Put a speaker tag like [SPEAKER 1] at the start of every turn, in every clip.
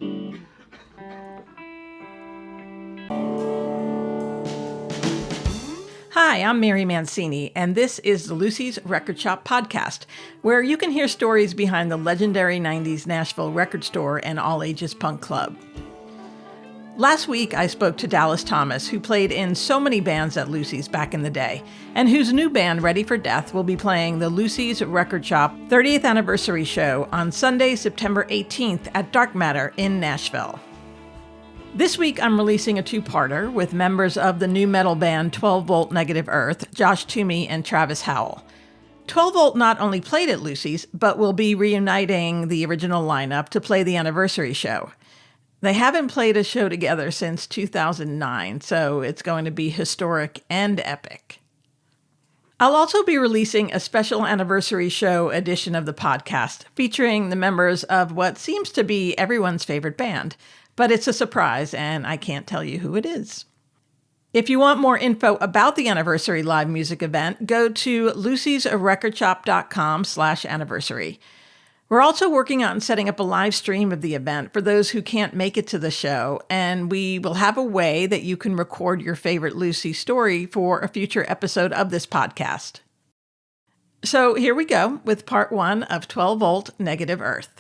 [SPEAKER 1] Hi, I'm Mary Mancini, and this is the Lucy's Record Shop podcast, where you can hear stories behind the legendary 90s Nashville record store and all-ages punk club. Last week, I spoke to Dallas Thomas, who played in so many bands at Lucy's back in the day, and whose new band, Ready for Death, will be playing the Lucy's Record Shop 30th anniversary show on Sunday, September 18th at Dark Matter in Nashville. This week, I'm releasing a two-parter with members of the new metal band 12 Volt Negative Earth, Josh Toomey and Travis Howell. 12 Volt not only played at Lucy's, but will be reuniting the original lineup to play the anniversary show. They haven't played a show together since 2009, so it's going to be historic and epic. I'll also be releasing a special anniversary show edition of the podcast, featuring the members of what seems to be everyone's favorite band. But it's a surprise, and I can't tell you who it is. If you want more info about the anniversary live music event, go to lucysrecordshop.com/anniversary. We're also working on setting up a live stream of the event for those who can't make it to the show, and we will have a way that you can record your favorite Lucy story for a future episode of this podcast. So here we go with part one of 12 Volt Negative Earth.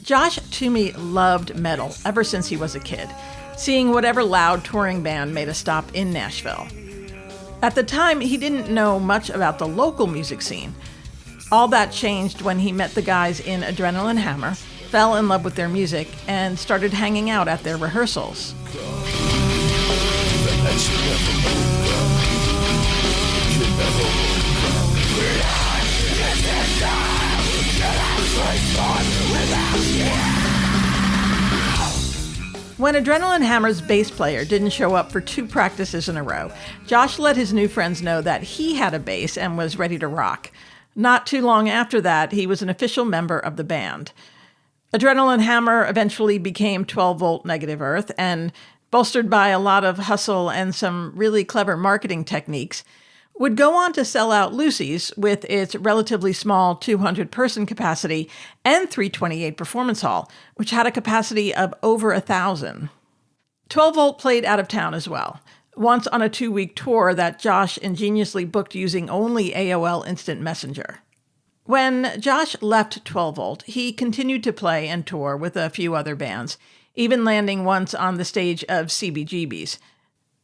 [SPEAKER 1] Josh Toomey loved metal ever since he was a kid, seeing whatever loud touring band made a stop in Nashville. At the time, he didn't know much about the local music scene. All that changed when he met the guys in Adrenaline Hammer, fell in love with their music, and started hanging out at their rehearsals. When Adrenaline Hammer's bass player didn't show up for 2 practices in a row, Josh let his new friends know that he had a bass and was ready to rock. Not too long after that, he was an official member of the band. Adrenaline Hammer eventually became 12 Volt Negative Earth, and bolstered by a lot of hustle and some really clever marketing techniques, would go on to sell out Lucy's with its relatively small 200-person capacity and 328 Performance Hall, which had a capacity of over 1,000. 12 Volt played out of town as well, once on a 2-week tour that Josh ingeniously booked using only AOL Instant Messenger. When Josh left 12 Volt, he continued to play and tour with a few other bands, even landing once on the stage of CBGB's.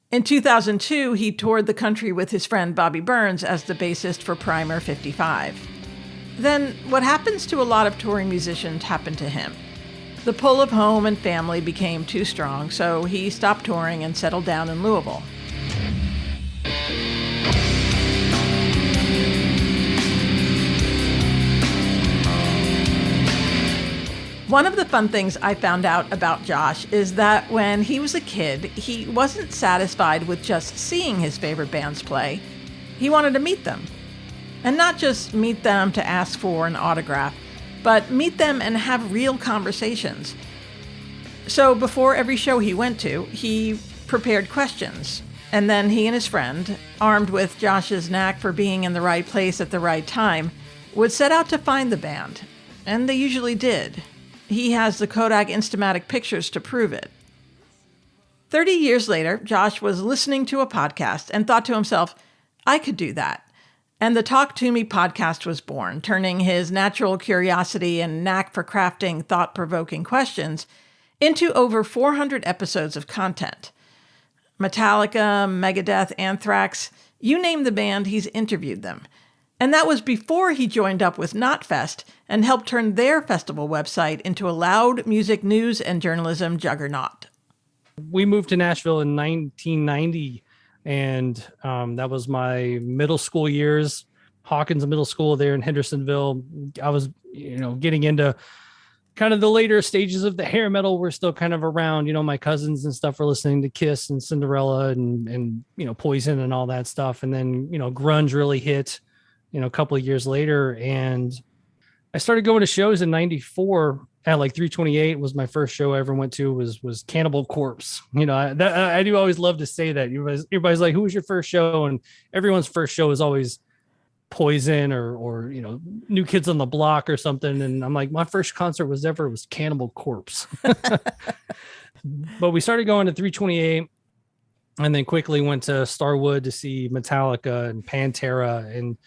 [SPEAKER 1] In 2002, he toured the country with his friend Bobby Burns as the bassist for Primer 55. Then, what happens to a lot of touring musicians happened to him. The pull of home and family became too strong, so he stopped touring and settled down in Louisville. One of the fun things I found out about Josh is that when he was a kid, he wasn't satisfied with just seeing his favorite bands play. He wanted to meet them. And not just meet them to ask for an autograph, but meet them and have real conversations. So before every show he went to, he prepared questions. And then he and his friend, armed with Josh's knack for being in the right place at the right time, would set out to find the band. And they usually did. He has the Kodak Instamatic pictures to prove it. 30 years later, Josh was listening to a podcast and thought to himself, I could do that. And the Talk Toomey podcast was born, turning his natural curiosity and knack for crafting thought-provoking questions into over 400 episodes of content. Metallica, Megadeth, Anthrax, you name the band, he's interviewed them. And that was before he joined up with Knotfest and helped turn their festival website into a loud music news and journalism juggernaut.
[SPEAKER 2] We moved to Nashville in 1990, and that was my middle school years. Hawkins Middle School there in Hendersonville. I was, getting into kind of the later stages of the hair metal were still kind of around. My cousins and stuff were listening to Kiss and Cinderella and Poison and all that stuff. And then, grunge really hit, a couple of years later. And I started going to shows in 94 at like 328 was my first show I ever went to was Cannibal Corpse. I do always love to say that. Everybody's like, who was your first show? And everyone's first show is always Poison or New Kids on the Block or something. And I'm like, my first concert was Cannibal Corpse. But we started going to 328 and then quickly went to Starwood to see Metallica and Pantera. And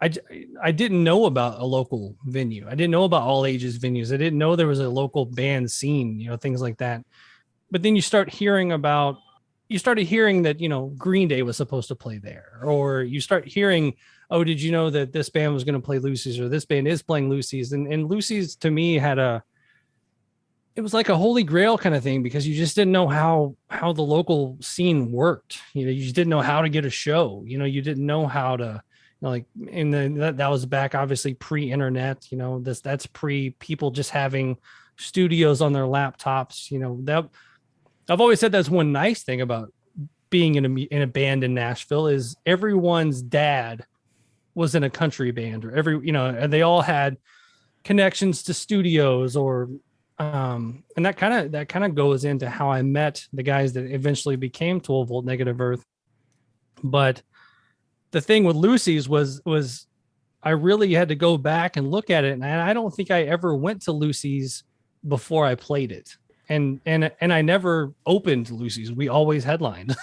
[SPEAKER 2] I didn't know about a local venue. I didn't know about all ages venues. I didn't know there was a local band scene, things like that. But then you started hearing that, Green Day was supposed to play there, or you start hearing, oh, did you know that this band was going to play Lucy's, or this band is playing Lucy's? And Lucy's to me it was like a holy grail kind of thing, because you just didn't know how the local scene worked. You just didn't know how to get a show. You didn't know how to, that was back obviously pre-internet. That's pre people just having studios on their laptops. That I've always said that's one nice thing about being in a band in Nashville is everyone's dad was in a country band, or and they all had connections to studios, or and that kind of goes into how I met the guys that eventually became 12 Volt Negative Earth. But the thing with Lucy's was I really had to go back and look at it, and I don't think I ever went to Lucy's before I played it. And I never opened Lucy's. We always headlined.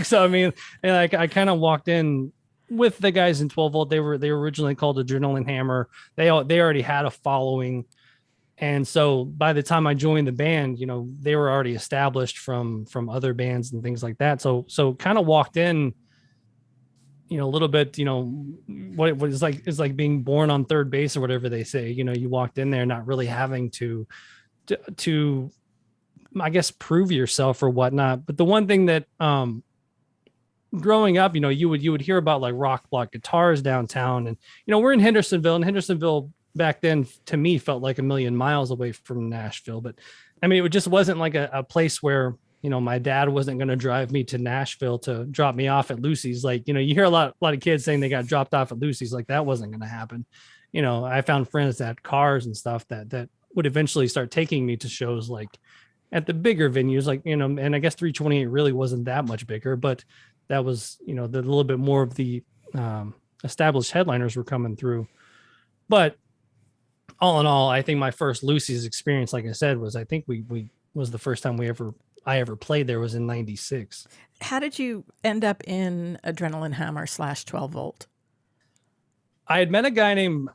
[SPEAKER 2] So I mean, and I kind of walked in with the guys in 12 Volt. They were originally called Adrenaline Hammer. They already had a following, and so by the time I joined the band, they were already established from other bands and things like that. So kind of walked in, a little bit, what is like being born on third base or whatever they say. You walked in there not really having to I guess prove yourself or whatnot. But the one thing that growing up, you would hear about like rock block guitars downtown, and we're in Hendersonville, and Hendersonville back then to me felt like a million miles away from Nashville. But I mean, it just wasn't like a place where my dad wasn't going to drive me to Nashville to drop me off at Lucy's. Like, you hear a lot of kids saying they got dropped off at Lucy's. Like that wasn't going to happen. I found friends that had cars and stuff that would eventually start taking me to shows like at the bigger venues, like, and I guess 328 really wasn't that much bigger, but that was, the little bit more of the established headliners were coming through. But all in all, I think my first Lucy's experience, like I said, was, I think we was the first time I ever played there was in 96.
[SPEAKER 1] How did you end up in Adrenaline Hammer / 12 Volt?
[SPEAKER 2] I had met a guy named,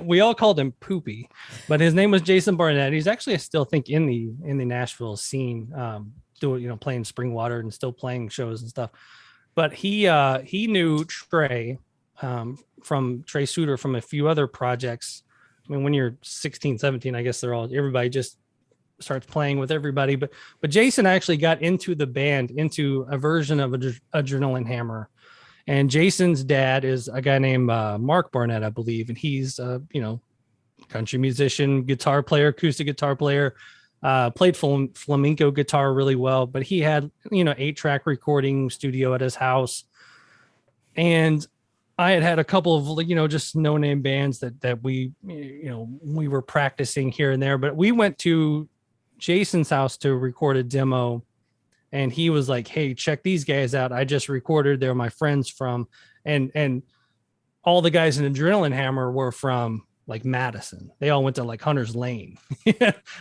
[SPEAKER 2] we all called him Poopy, but his name was Jason Barnett. He's actually, I still think, in the Nashville scene, playing Springwater and still playing shows and stuff. But he knew Trey from Trey Suter from a few other projects. I mean, when you're 16, 17, I guess everybody just starts playing with everybody. But Jason actually got into the band, into a version of Adrenaline Hammer. And Jason's dad is a guy named Mark Barnett, I believe. And he's, country musician, guitar player, acoustic guitar player, played flamenco guitar really well. But he had, 8-track recording studio at his house. And I had a couple of, just no-name bands that we, we were practicing here and there. But we went to Jason's house to record a demo. And he was like, hey, check these guys out. I just recorded. They're my friends from, and all the guys in Adrenaline Hammer were from like Madison. They all went to like Hunter's Lane,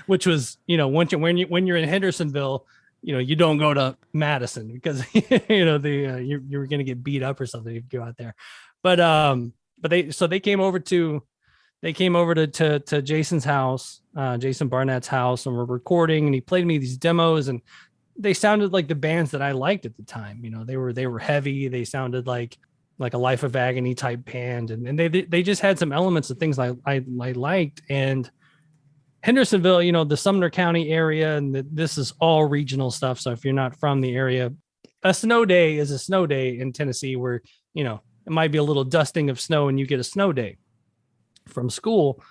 [SPEAKER 2] which was, when you're in Hendersonville, you don't go to Madison because, you're going to get beat up or something if you go out there. But they came over to Jason's house, Jason Barnett's house, and we're recording, and he played me these demos, and they sounded like the bands that I liked at the time. They were heavy. They sounded like a Life of Agony type band. And they just had some elements of things I liked. And Hendersonville, the Sumner County area, and this is all regional stuff. So if you're not from the area, a snow day is a snow day in Tennessee where, it might be a little dusting of snow and you get a snow day from school.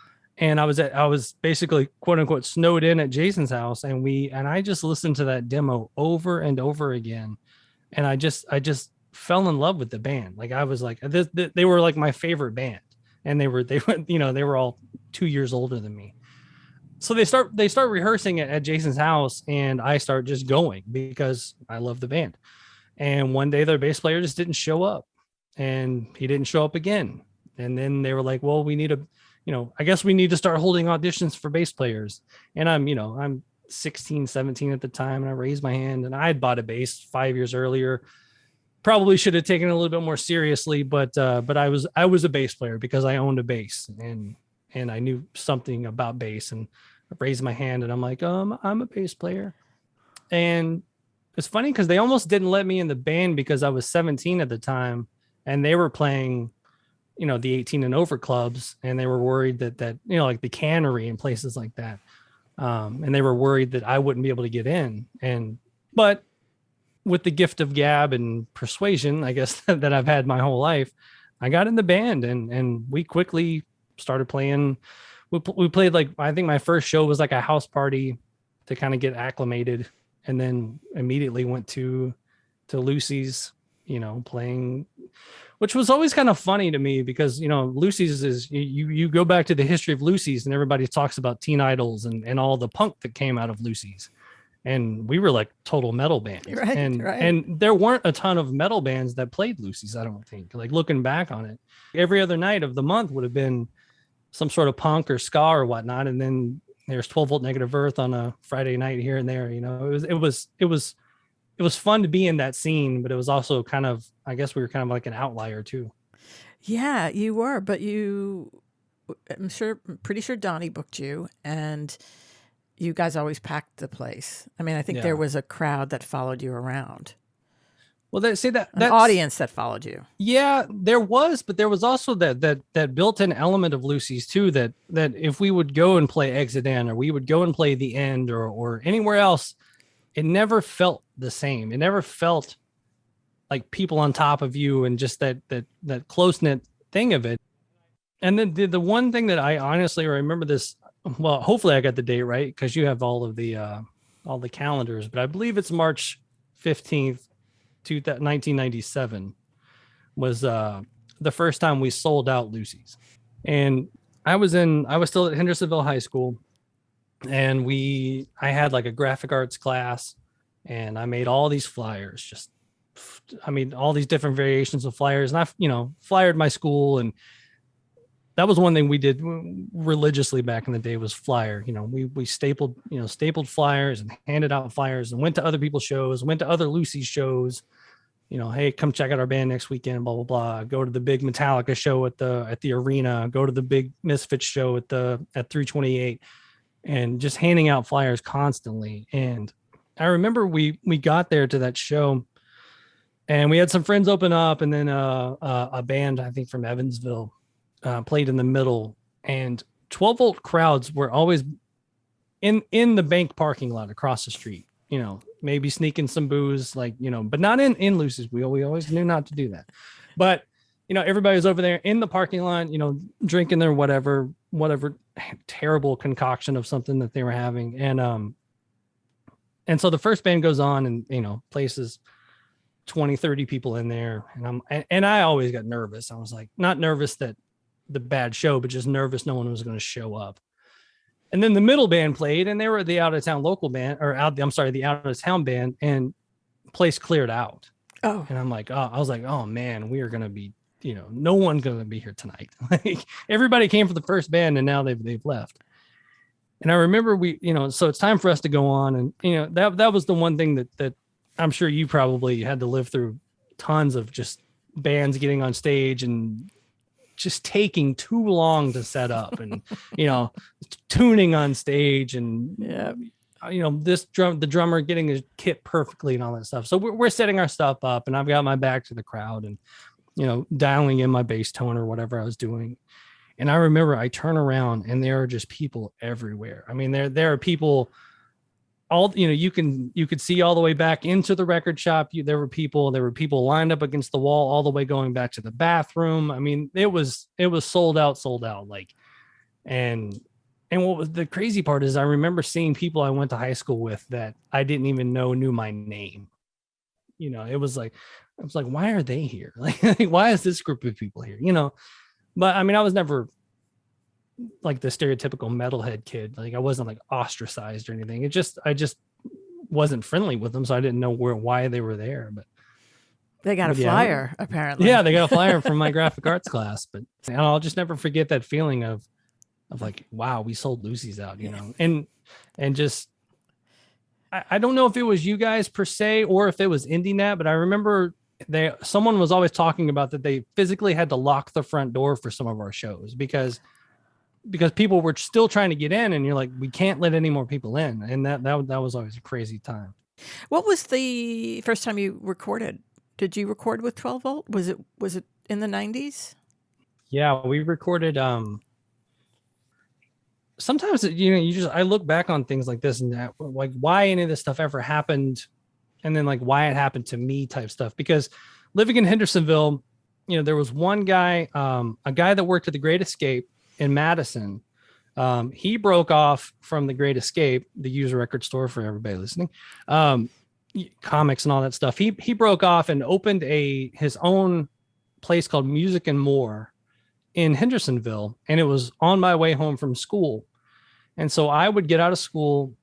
[SPEAKER 2] And I was basically quote unquote snowed in at Jason's house, and I just listened to that demo over and over again. And I just fell in love with the band. Like I was like, they were like my favorite band, and they were, they were all 2 years older than me. So they start rehearsing it at Jason's house, and I start just going because I love the band. And one day their bass player just didn't show up, and he didn't show up again. And then they were like, well, we need I guess we need to start holding auditions for bass players. And I'm 16, 17 at the time. And I raised my hand, and I had bought a bass 5 years earlier. Probably should have taken it a little bit more seriously, but I was a bass player because I owned a bass, and I knew something about bass, and I raised my hand, and I'm like, I'm a bass player. And it's funny because they almost didn't let me in the band because I was 17 at the time, and they were playing, the 18 and over clubs, and they were worried that like the Cannery and places like that. And they were worried that I wouldn't be able to get in. But with the gift of gab and persuasion, I guess that I've had my whole life, I got in the band, and we quickly started playing. We played, like, I think my first show was like a house party to kind of get acclimated, and then immediately went to Lucy's, playing, which was always kind of funny to me because, Lucy's is, you go back to the history of Lucy's, and everybody talks about Teen Idols and all the punk that came out of Lucy's. And we were like total metal bands.
[SPEAKER 1] Right,
[SPEAKER 2] and there weren't a ton of metal bands that played Lucy's, I don't think. Like, looking back on it, every other night of the month would have been some sort of punk or ska or whatnot. And then there's 12 Volt Negative Earth on a Friday night here and there. It was fun to be in that scene, but it was also kind of, I guess we were kind of like an outlier too.
[SPEAKER 1] Yeah, you were, but I'm pretty sure Donnie booked you, and you guys always packed the place. I mean, I think there was a crowd that followed you around.
[SPEAKER 2] Well, that's
[SPEAKER 1] an audience that followed you.
[SPEAKER 2] Yeah, there was, but there was also that built-in element of Lucy's too, that if we would go and play Exit In, or we would go and play The End, or anywhere else, it never felt the same. It never felt like people on top of you, and just that close-knit thing of it. And then the one thing that I honestly remember this, well, hopefully I got the date right, because you have all the calendars, but I believe it's March 15th, 1997 was the first time we sold out Lucy's. And I was still at Hendersonville High School, and I had like a graphic arts class, and I made all these flyers, all these different variations of flyers, and I flyered my school. And that was one thing we did religiously back in the day, was flyer. We stapled flyers and handed out flyers, and went to other people's shows, went to other Lucy's shows. Hey, come check out our band next weekend, blah, blah, blah. Go to the big Metallica show at the arena, go to the big Misfits show at 328, and just handing out flyers constantly. And I remember we got there to that show, and we had some friends open up, and then a band, I think from Evansville, played in the middle, and 12 Volt crowds were always in the bank parking lot across the street, maybe sneaking some booze, but not in Lucy's. We always knew not to do that. But, everybody was over there in the parking lot, drinking their whatever terrible concoction of something that they were having. And so the first band goes on, and, places 20, 30 people in there. And I always got nervous. I was like, not nervous that the bad show, but just nervous no one was going to show up. And then the middle band played, and they were the out of town local band, the out of town band, and place cleared out.
[SPEAKER 1] Oh,
[SPEAKER 2] and I was like, oh man, we are going to be, no one's going to be here tonight. Like, everybody came for the first band, and now they've left. And I remember so it's time for us to go on. And, that was the one thing that I'm sure you probably had to live through, tons of just bands getting on stage and just taking too long to set up, and tuning on stage, and the drummer getting his kit perfectly and all that stuff. So we're setting our stuff up, and I've got my back to the crowd, and dialing in my bass tone or whatever I was doing. And I remember I turn around, and there are just people everywhere. I mean, there are people all, you could see all the way back into the record shop. There were people lined up against the wall, all the way going back to the bathroom. I mean, it was sold out, like, and And what was the crazy part is I remember seeing people I went to high school with that I didn't even know knew my name. You know, it was like, I was like, why are they here? Like, why is this group of people here? You know, but I mean, I was never like the stereotypical metalhead kid. Like I wasn't like ostracized or anything. I just wasn't friendly with them. So I didn't know why they were there.
[SPEAKER 1] They got a
[SPEAKER 2] yeah,
[SPEAKER 1] flyer, apparently.
[SPEAKER 2] Yeah, they got a flyer from my graphic arts class. But and I'll just never forget that feeling of like, wow, we sold Lucy's out, you know, and just, I don't know if it was you guys per se, or if it was IndieNet, but I remember someone was always talking about that they physically had to lock the front door for some of our shows because people were still trying to get in, and you're like, we can't let any more people in. And that was always a crazy time.
[SPEAKER 1] What was the first time you recorded? Did you record with 12 volt? Was it in the 90s?
[SPEAKER 2] Yeah, we recorded, sometimes, you know, I look back on things like this and that, like why any of this stuff ever happened, and then like why it happened to me type stuff. Because living in Hendersonville, you know, there was one guy, a guy that worked at the Great Escape in Madison. He broke off from the Great Escape, the user record store for everybody listening, comics and all that stuff. He broke off and opened his own place called Music and More in Hendersonville, and it was on my way home from school. And so I would get out of school,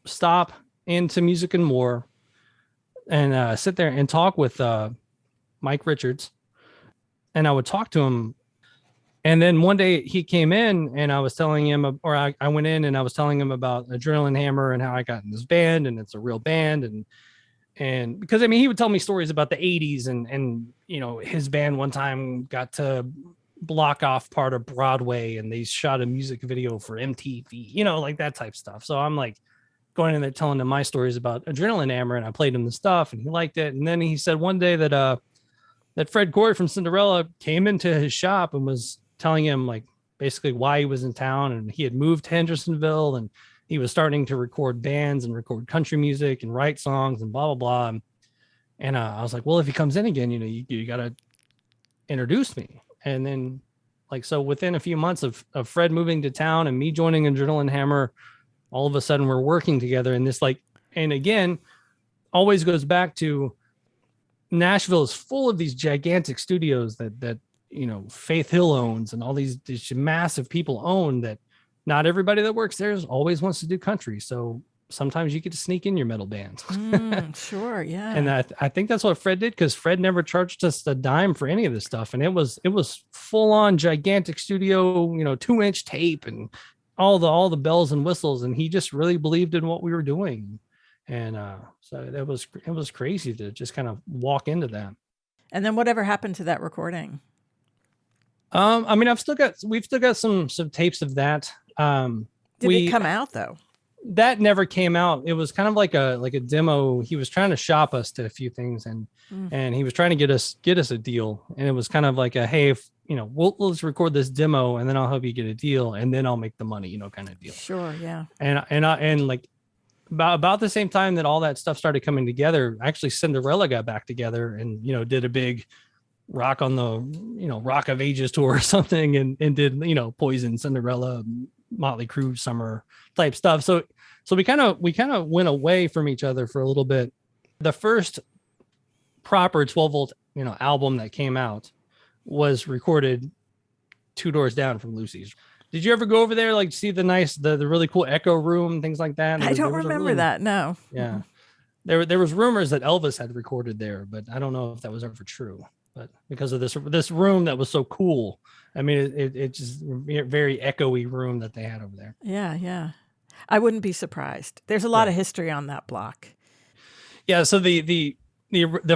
[SPEAKER 2] stop into Music and More, and sit there and talk with Mike Richards. And I would talk to him. And then one day he came in, and I was telling him, or I went in and I was telling him about Adrenaline Hammer and how I got in this band, and it's a real band. And because I mean, he would tell me stories about the 80s, and you know, his band one time got to block off part of Broadway, and they shot a music video for MTV, you know, like that type stuff. So I'm like going in there telling him my stories about Adrenaline Hammer, and I played him the stuff, and he liked it. And then he said one day that Fred Coury from Cinderella came into his shop and was telling him like basically why he was in town, and he had moved to Hendersonville, and he was starting to record bands and record country music and write songs and blah blah blah. And I was like, well, if he comes in again, you know, you gotta introduce me. And then like, so within a few months of Fred moving to town and me joining Adrenaline Hammer, all of a sudden we're working together. And this like, and again, always goes back to Nashville is full of these gigantic studios that, you know, Faith Hill owns, and all these massive people own, that not everybody that works there always wants to do country. So sometimes you get to sneak in your metal bands.
[SPEAKER 1] Sure. Yeah.
[SPEAKER 2] And I think that's what Fred did, because Fred never charged us a dime for any of this stuff. And it was full on gigantic studio, you know, 2-inch tape and all the bells and whistles. And he just really believed in what we were doing. And so it was crazy to just kind of walk into that.
[SPEAKER 1] And then whatever happened to that recording?
[SPEAKER 2] I mean, we've still got some tapes of that.
[SPEAKER 1] Did it come out though?
[SPEAKER 2] That never came out. It was kind of like a demo. He was trying to shop us to a few things, and he was trying to get us a deal. And it was kind of like a, hey, if, you know, let's record this demo, and then I'll help you get a deal, and then I'll make the money, you know, kind of deal.
[SPEAKER 1] Sure, yeah.
[SPEAKER 2] And like about the same time that all that stuff started coming together, actually Cinderella got back together and, you know, did a big Rock on the, you know, Rock of Ages tour or something, and did, you know, Poison, Cinderella, Motley Crue summer type stuff. So we kind of went away from each other for a little bit. The first proper 12 volt, you know, album that came out was recorded 2 doors down from Lucy's. Did you ever go over there, like see the really cool echo room, things like that?
[SPEAKER 1] I don't remember that. No.
[SPEAKER 2] Yeah. There was rumors that Elvis had recorded there, but I don't know if that was ever true. But because of this room that was so cool, I mean, it's just a very echoey room that they had over there.
[SPEAKER 1] Yeah, yeah. I wouldn't be surprised. There's a lot of history on that block. Yeah.
[SPEAKER 2] So the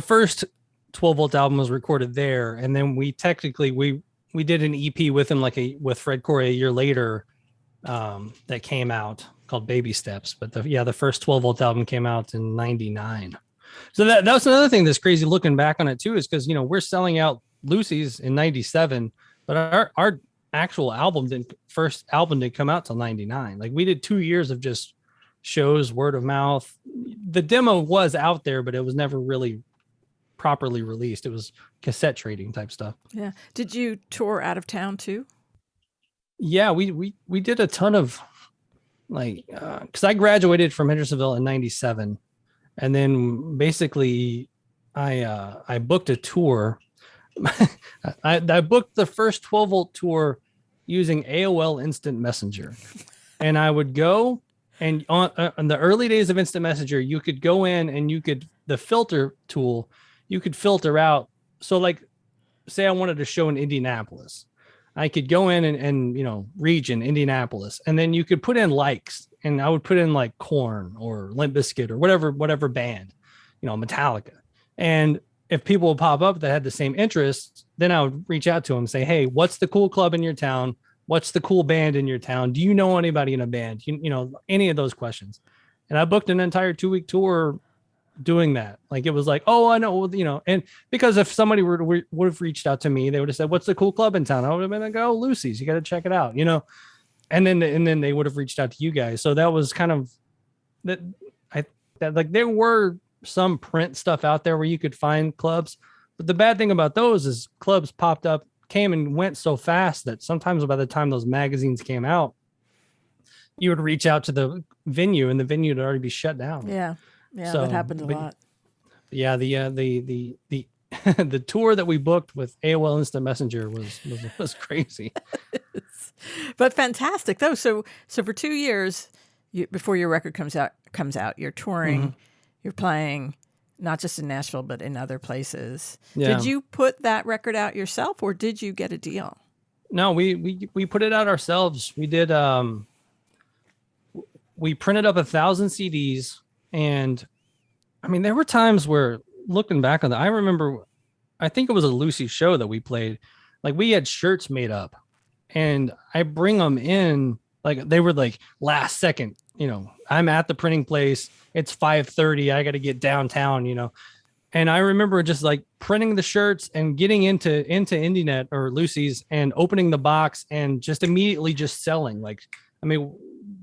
[SPEAKER 2] first 12 volt album was recorded there, and then we did an EP with him, with Fred Coury a year later, that came out called Baby Steps. But the first 12 volt album came out in '99. So that was another thing that's crazy looking back on it too, is because, you know, we're selling out Lucy's in '97, but our actual first album didn't come out till '99. Like we did 2 years of just shows, word of mouth. The demo was out there, but it was never really properly released. It was cassette trading type stuff.
[SPEAKER 1] Yeah. Did you tour out of town too?
[SPEAKER 2] Yeah, we did a ton of like, because I graduated from Hendersonville in '97, and then basically I booked a tour. I booked the first 12-volt tour using AOL Instant Messenger, and I would go, and on the early days of Instant Messenger, you could go in and you could, the filter tool, you could filter out. So like, say I wanted to show in Indianapolis, I could go in and region Indianapolis, and then you could put in likes, and I would put in like Korn or Limp Bizkit or whatever band, Metallica. And if people would pop up that had the same interests, then I would reach out to them and say, hey, what's the cool club in your town? What's the cool band in your town? Do you know anybody in a band? Any of those questions. And I booked an entire 2-week tour doing that. Like, it was like, oh, I know, and because if somebody would have reached out to me, they would have said, what's the cool club in town? I would have been like, oh, Lucy's, you got to check it out, and then they would have reached out to you guys. So that was kind of that. Like, there were some print stuff out there where you could find clubs, but the bad thing about those is clubs came and went so fast that sometimes by the time those magazines came out, you would reach out to the venue and the venue would already be shut down.
[SPEAKER 1] Yeah, so, that happened a lot.
[SPEAKER 2] Yeah, the the tour that we booked with AOL Instant Messenger was crazy.
[SPEAKER 1] But fantastic though. So for 2 years, before your record comes out, you're touring, mm-hmm. You're playing not just in Nashville but in other places. Yeah. Did you put that record out yourself, or did you get a deal?
[SPEAKER 2] No, we put it out ourselves. We did. We printed up 1,000 CDs, and I mean, there were times where, looking back on that, I remember, I think it was a Lucy show that we played. Like, we had shirts made up, and I bring them in, like, they were like last second, I'm at the printing place. It's 5:30. I got to get downtown, And I remember just like printing the shirts and getting into IndieNet or Lucy's and opening the box and just immediately just selling. Like, I mean,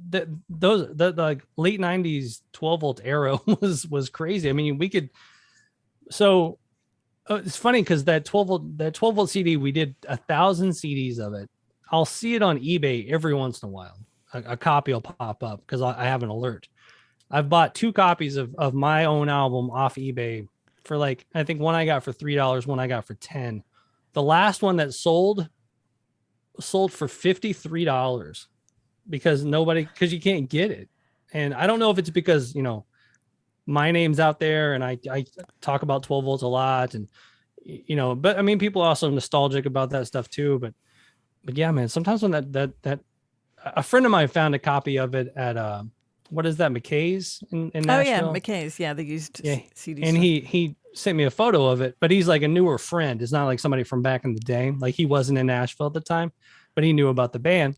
[SPEAKER 2] the like late 90s 12-volt era was crazy. I mean, we could, so it's funny because that 12-volt CD, we did 1,000 CDs of it. I'll see it on eBay every once in a while. A copy will pop up because I have an alert. I've bought 2 copies of my own album off eBay for, like, I think one I got for $3, one I got for $10. The last one that sold for $53 because you can't get it. And I don't know if it's because, my name's out there and I talk about 12 volts a lot, and, but I mean, people are also nostalgic about that stuff too. But yeah, man, sometimes when that a friend of mine found a copy of it at, what is that, McKay's in Nashville?
[SPEAKER 1] Oh yeah, McKay's. Yeah, they used CDs.
[SPEAKER 2] And he sent me a photo of it, but he's like a newer friend. It's not like somebody from back in the day. Like, he wasn't in Nashville at the time, but he knew about the band.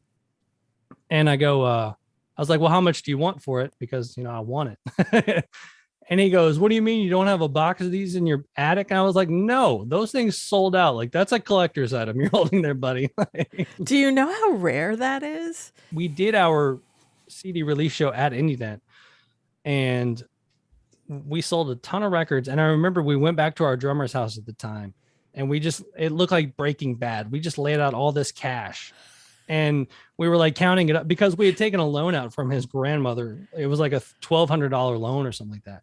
[SPEAKER 2] And I go, I was like, well, how much do you want for it? Because, I want it. And he goes, what do you mean you don't have a box of these in your attic? And I was like, no, those things sold out. Like, that's a collector's item you're holding there, buddy.
[SPEAKER 1] Do you know how rare that is?
[SPEAKER 2] We did our CD release show at IndieNet, and we sold a ton of records. And I remember we went back to our drummer's house at the time, and it looked like Breaking Bad. We just laid out all this cash, and we were like counting it up because we had taken a loan out from his grandmother. It was like a $1,200 loan or something like that.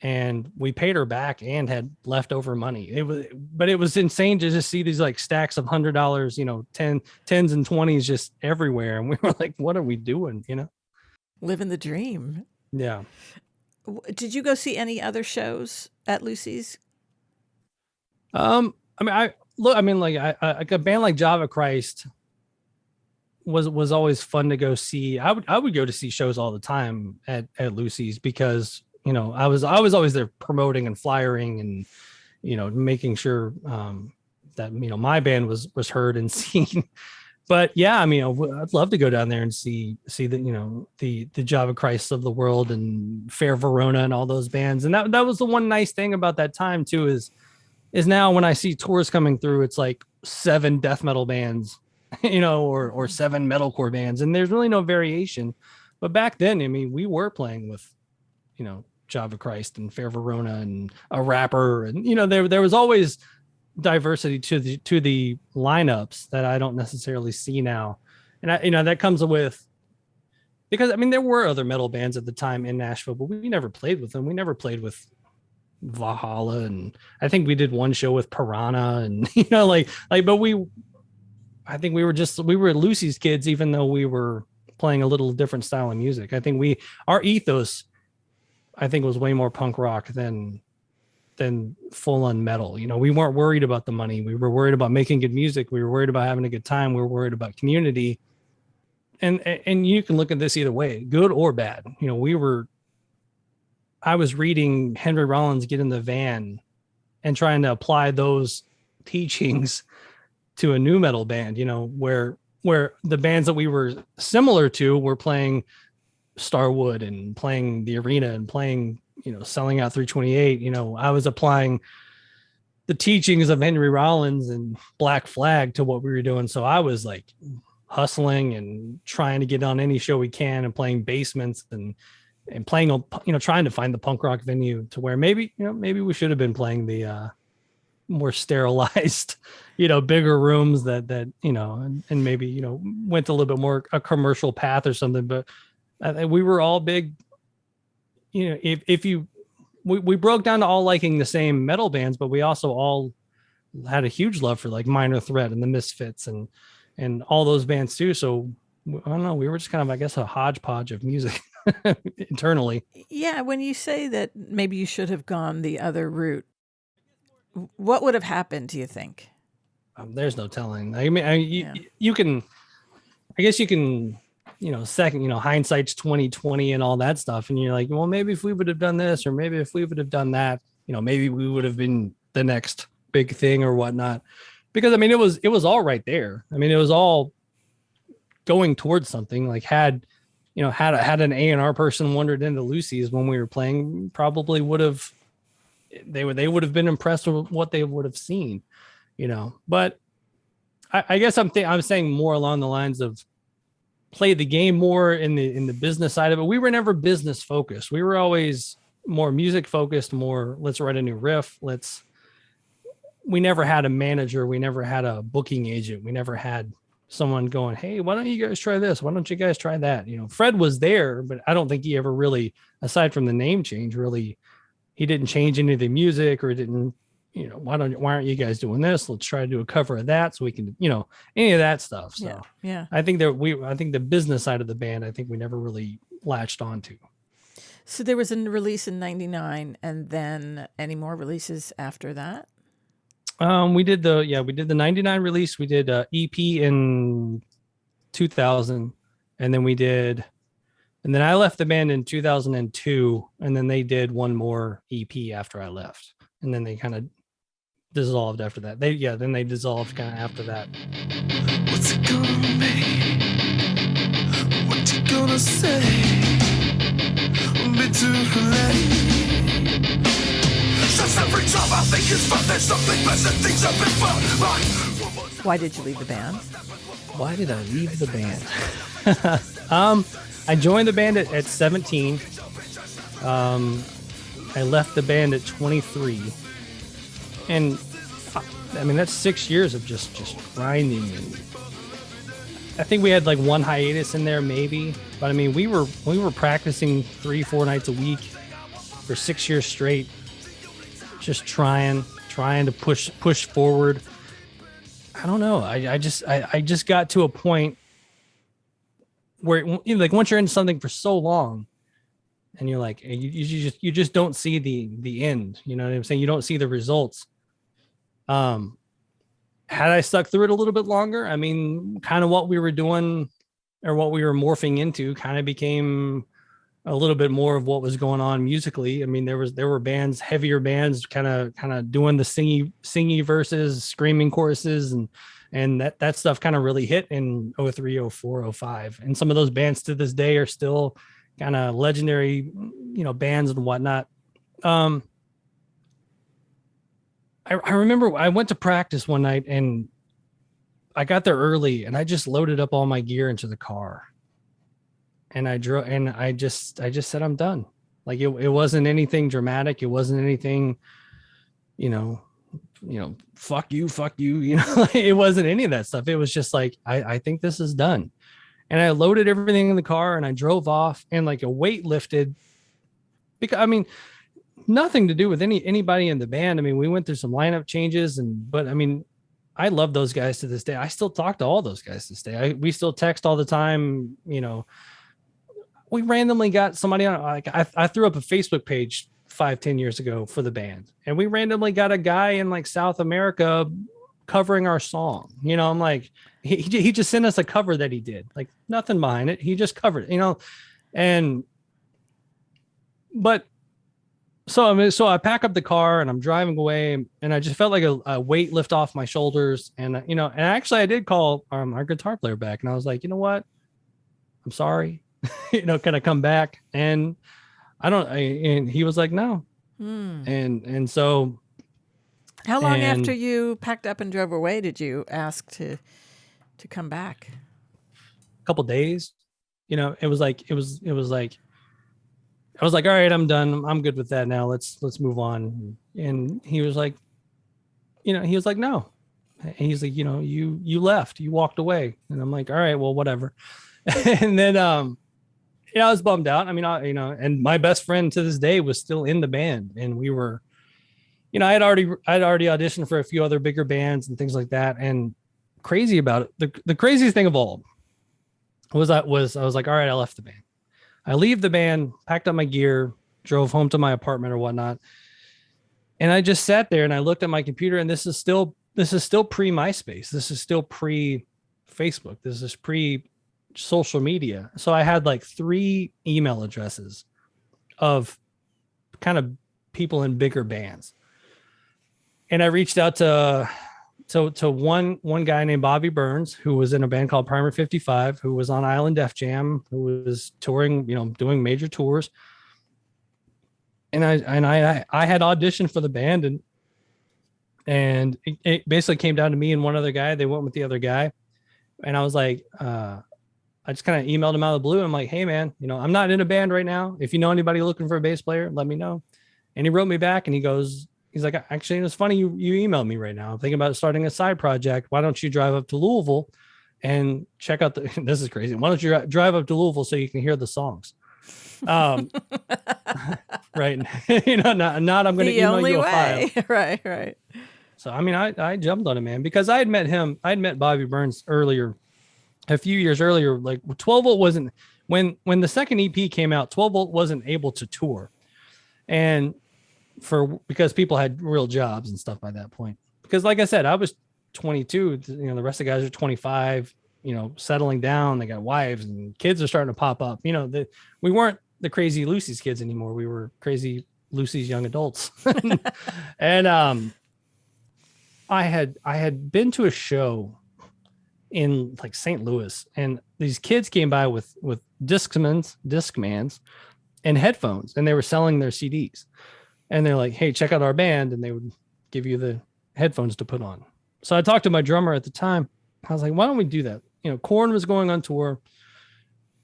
[SPEAKER 2] And we paid her back and had leftover money. But it was insane to just see these like stacks of $100, 10s and 20s just everywhere. And we were like, what are we doing?
[SPEAKER 1] Living the dream.
[SPEAKER 2] Yeah.
[SPEAKER 1] Did you go see any other shows at Lucy's?
[SPEAKER 2] Like a band like Java Christ was always fun to go see. I would go to see shows all the time at Lucy's because, I was always there promoting and flyering and, making sure that, my band was heard and seen. But yeah, I mean, I'd love to go down there and see the, the Java Christ of the world and Fair Verona and all those bands. And that was the one nice thing about that time too, is now when I see tours coming through, it's like 7 death metal bands, or 7 metalcore bands, and there's really no variation. But back then, I mean, we were playing with, Java Christ and Fair Verona and a rapper, and there was always diversity to the lineups that I don't necessarily see now. And that comes with, because I mean, there were other metal bands at the time in Nashville, but we never played with them. We never played with Valhalla, and I think we did one show with Piranha, and but I think we were Lucy's kids, even though we were playing a little different style of music. I think our ethos, I think, was way more punk rock than full on metal. We weren't worried about the money. We were worried about making good music. We were worried about having a good time. We were worried about community. And you can look at this either way, good or bad. I was reading Henry Rollins Get in the Van and trying to apply those teachings to a new metal band, where the bands that we were similar to were playing Starwood and playing the arena and playing, Selling Out 328. I was applying the teachings of Henry Rollins and Black Flag to what we were doing. So I was like hustling and trying to get on any show we can and playing basements and playing, trying to find the punk rock venue to where maybe we should have been playing the more sterilized, bigger rooms that and maybe, went a little bit more a commercial path or something. But we were all big, we broke down to all liking the same metal bands, but we also all had a huge love for like Minor Threat and the Misfits and all those bands too. So I don't know, we were just kind of, I guess, a hodgepodge of music internally.
[SPEAKER 1] Yeah. When you say that maybe you should have gone the other route, what would have happened, do you think?
[SPEAKER 2] There's no telling. I mean, you can, I guess you can, second, hindsight's 2020 and all that stuff. And you're like, well, maybe if we would have done this, or maybe if we would have done that, maybe we would have been the next big thing or whatnot. Because I mean, it was all right there. I mean, it was all going towards something. Like had an A&R person wandered into Lucy's when we were playing, probably would have, they would have been impressed with what they would have seen, but I guess I'm saying more along the lines of play the game more in the business side of it. We were never business focused. We were always more music focused, more let's write a new riff. We never had a manager. We never had a booking agent. We never had someone going, hey, why don't you guys try this? Why don't you guys try that? Fred was there, but I don't think he ever really, aside from the name change, really, he didn't change any of the music or didn't, why aren't you guys doing this? Let's try to do a cover of that so we can, any of that stuff. So
[SPEAKER 1] yeah.
[SPEAKER 2] I think the business side of the band, I think we never really latched onto.
[SPEAKER 1] So there was a release in 99 and then any more releases after that?
[SPEAKER 2] We did the 99 release. We did EP in 2000 and then I left the band in 2002 and then they did one more EP after I left. And then they kind of dissolved after that. Then they dissolved kind of after that.
[SPEAKER 3] What's it gonna be? What you gonna say? Be too late. Just every time I think it's fun, there's something less than things have been fun.
[SPEAKER 1] Why did you leave the band?
[SPEAKER 2] Why did I leave the band? I joined the band at 17. I left the band at 23. And I mean, that's 6 years of just grinding. And I think we had like one hiatus in there maybe, but I mean, we were practicing 3-4 nights a week for 6 years straight, just trying to push forward. I don't know. I just got to a point where, like, once you're in something for so long and you're like, you just don't see the end, you know what I'm saying? You don't see the results. Had I stuck through it a little bit longer, I mean, kind of what we were doing or what we were morphing into kind of became a little bit more of what was going on musically. I mean, there were bands, heavier bands, kind of doing the singy verses, screaming choruses, and that stuff kind of really hit in 03, 04, 05. And some of those bands to this day are still kind of legendary, bands and whatnot. I remember I went to practice one night and I got there early and I just loaded up all my gear into the car. And I drove and I just said, I'm done. Like it wasn't anything dramatic. It wasn't anything, fuck you. It wasn't any of that stuff. It was just like, I think this is done. And I loaded everything in the car and I drove off, and like a weight lifted, because I mean, nothing to do with anybody in the band. I mean, we went through some lineup changes, but I mean, I love those guys to this day. I still talk to all those guys to this day. We still text all the time. You know, we randomly got somebody on, like I threw up a Facebook page 5-10 years ago for the band, and we randomly got a guy in like South America covering our song. You know, I'm like, he just sent us a cover that he did, like nothing behind it. He just covered it, you know. But so I pack up the car and I'm driving away, and I just felt like a weight lift off my shoulders. And, you know, and actually I did call our guitar player back, and I was like, you know what? I'm sorry. You know, can I come back? And and he was like, no. And so.
[SPEAKER 1] How long after you packed up and drove away did you ask to come back?
[SPEAKER 2] A couple days. You know, it was like I was like, all right, I'm done. I'm good with that now. Let's move on. And he was like, you know, he was like, no. And he's like, you know, you left, you walked away. And I'm like, all right, well, whatever. And then, I was bummed out. I mean, and my best friend to this day was still in the band, and we were, you know, I'd already auditioned for a few other bigger bands and things like that. And crazy about it, the craziest thing of all was I was like, all right, I left the band. I leave the band, packed up my gear, drove home to my apartment or whatnot. And I just sat there and I looked at my computer, and this is still pre MySpace. This is still pre Facebook. This is pre social media. So I had like 3 email addresses of kind of people in bigger bands. And I reached out to one guy named Bobby Burns, who was in a band called Primer 55, who was on Island Def Jam, who was touring, you know, doing major tours. And I had auditioned for the band, and it basically came down to me and one other guy. They went with the other guy. And I was like, I just kind of emailed him out of the blue. I'm like, hey man, you know, I'm not in a band right now. If you know anybody looking for a bass player, let me know. And he wrote me back, and he's like, actually, it's funny you emailed me right now. I'm thinking about starting a side project. Why don't you drive up to Louisville and check out this is crazy. Why don't you drive up to Louisville so you can hear the songs? Right. You know, not I'm going to email you a file.
[SPEAKER 1] Right.
[SPEAKER 2] So, I mean, I jumped on it, man, because I had met Bobby Burns a few years earlier. Like 12 Volt wasn't, when the second EP came out, 12 Volt wasn't able to tour. And because people had real jobs and stuff by that point. Because like I said, I was 22, you know, the rest of the guys are 25, you know, settling down. They got wives and kids are starting to pop up. You know, we weren't the crazy Lucy's kids anymore. We were crazy Lucy's young adults. And I had been to a show in like St. Louis, and these kids came by with Discmans and headphones, and they were selling their CDs. And they're like, hey, check out our band. And they would give you the headphones to put on. So I talked to my drummer at the time. I was like, why don't we do that? You know, Korn was going on tour.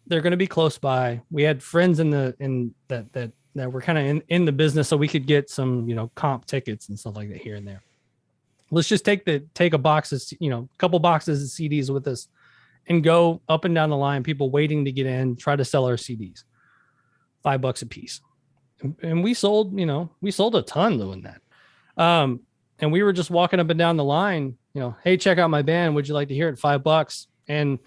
[SPEAKER 2] They're going to be close by. We had friends that were kind of in the business, so we could get some, you know, comp tickets and stuff like that here and there. Let's just take a box of, you know, a couple boxes of CDs with us and go up and down the line, people waiting to get in, try to sell our CDs. $5 a piece. And we sold a ton doing that. And we were just walking up and down the line, you know, hey, check out my band. Would you like to hear it? $5. And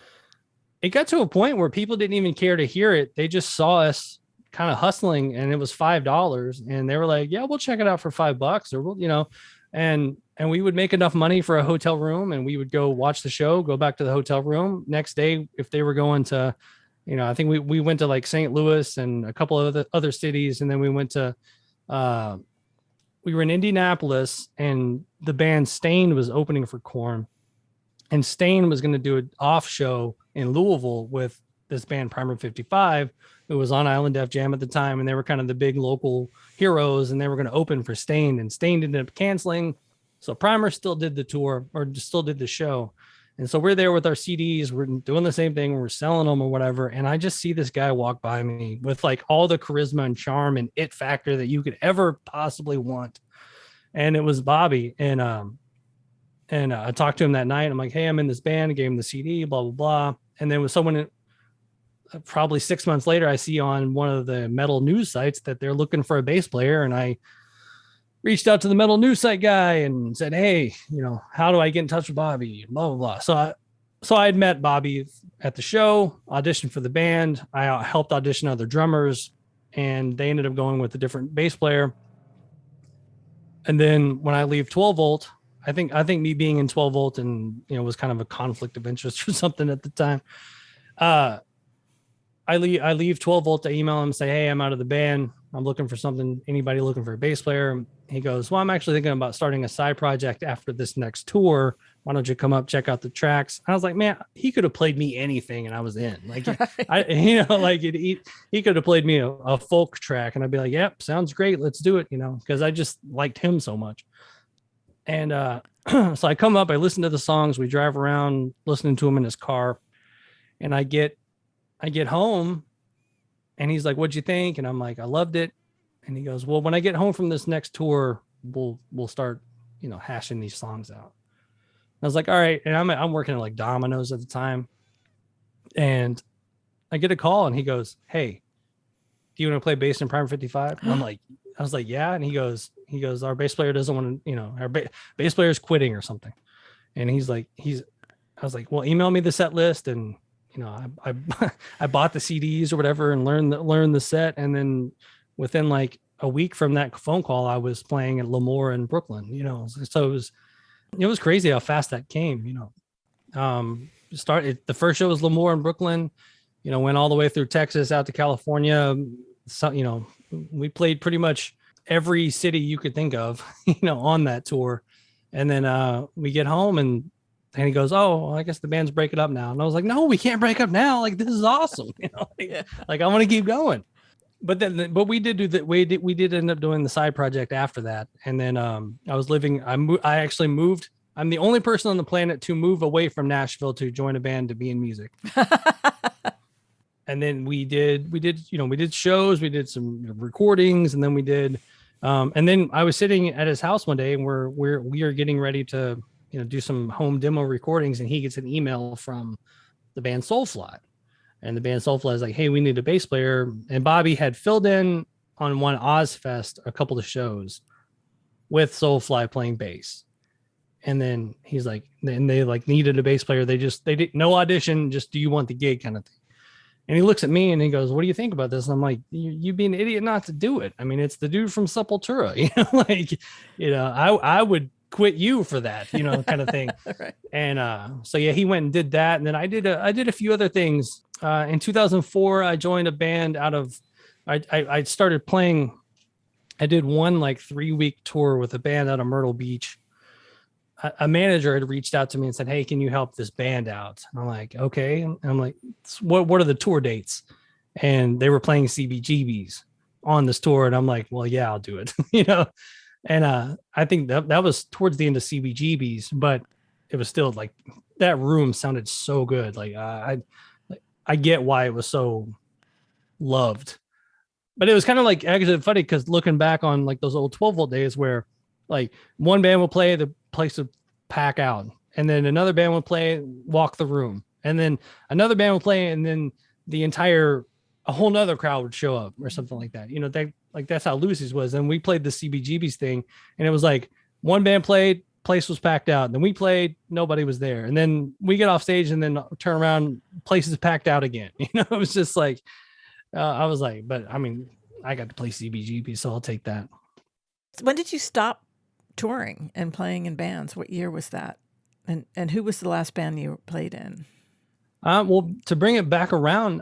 [SPEAKER 2] it got to a point where people didn't even care to hear it. They just saw us kind of hustling, and it was $5. And they were like, yeah, we'll check it out for $5, or we'll, you know, and we would make enough money for a hotel room, and we would go watch the show, go back to the hotel room next day. If they were going to, you know, I think we went to like St. Louis and a couple of other cities. And then we went to, we were in Indianapolis, and the band Stain was opening for Korn, and Stain was going to do an off show in Louisville with this band Primer 55, who was on Island Def Jam at the time. And they were kind of the big local heroes, and they were going to open for Stain, and Stain ended up canceling. So Primer still did the tour, or still did the show. And so we're there with our CDs, we're doing the same thing, we're selling them or whatever. And I just see this guy walk by me with like all the charisma and charm and it factor that you could ever possibly want. And it was Bobby. And I talked to him that night. I'm like, hey, I'm in this band. I gave him the CD, blah, blah, blah. And then when someone probably 6 months later, I see on one of the metal news sites that they're looking for a bass player. And I reached out to the metal news site guy and said, hey, how do I get in touch with Bobby? Blah, blah, blah. So I had met Bobby at the show, auditioned for the band. I helped audition other drummers, and they ended up going with a different bass player. And then when I leave 12 Volt, I think me being in 12 Volt and, was kind of a conflict of interest or something at the time. I leave 12 Volt. I email him and say, hey, I'm out of the band. I'm looking for something. Anybody looking for a bass player? He goes, well, I'm actually thinking about starting a side project after this next tour. Why don't you come up, check out the tracks? I was like, man, he could have played me anything and I was in. Like, he could have played me a folk track and I'd be like, yep, sounds great. Let's do it. Because I just liked him so much. And so I come up, I listen to the songs. We drive around listening to him in his car, and I get home and he's like, what'd you think? And I'm like, I loved it. And he goes, well, when I get home from this next tour, we'll start, hashing these songs out. I was like, all right. And I'm working at like Domino's at the time. And I get a call and he goes, hey, do you want to play bass in Prime 55? And I was like, yeah. And he goes, our bass player doesn't want to, our bass player is quitting or something. And I was like, well, email me the set list. And, I bought the CDs or whatever and learned the set. And then within like a week from that phone call, I was playing at Lemoore in Brooklyn, so it was crazy how fast that came, the first show was Lemoore in Brooklyn, went all the way through Texas out to California. So, we played pretty much every city you could think of, on that tour. And then we get home and he goes, oh, well, I guess the band's breaking up now. And I was like, no, we can't break up now. Like, this is awesome. Like I want to keep going. But we did do that. We did end up doing the side project after that. And then I actually moved. I'm the only person on the planet to move away from Nashville to join a band to be in music. And then we did shows, we did some recordings, and then we did, and then I was sitting at his house one day and we are getting ready to, do some home demo recordings, and he gets an email from the band Soulfly. And the band Soulfly is like, hey, we need a bass player. And Bobby had filled in on one Ozfest a couple of shows with Soulfly playing bass. And then he's like, and they like needed a bass player. They did no audition, just do you want the gig kind of thing. And he looks at me and he goes, what do you think about this? And I'm like, you'd be an idiot not to do it. I mean, it's the dude from Sepultura, I would quit you for that, kind of thing. Right. And so yeah, he went and did that. And then I did a few other things. In 2004, I joined a band I started playing. I did one like 3-week tour with a band out of Myrtle Beach. A manager had reached out to me and said, hey, can you help this band out? And I'm like, okay. And I'm like, what are the tour dates? And they were playing CBGBs on this tour. And I'm like, well, yeah, I'll do it, And I think that was towards the end of CBGBs, but it was still like that room sounded so good. Like I get why it was so loved, but it was kind of like actually funny because looking back on like those old 12 Volt days where like one band would play, the place would pack out, and then another band would play, walk the room, and then another band would play, and then a whole nother crowd would show up or something like that. That's how Lucy's was. And we played the CBGB's thing, and it was like one band played, place was packed out. And then we played, nobody was there. And then we get off stage and then turn around, places packed out again. It was just like, I was like, but I mean, I got to play CBGB, so I'll take that.
[SPEAKER 1] When did you stop touring and playing in bands? What year was that? And who was the last band you played in?
[SPEAKER 2] Well, to bring it back around,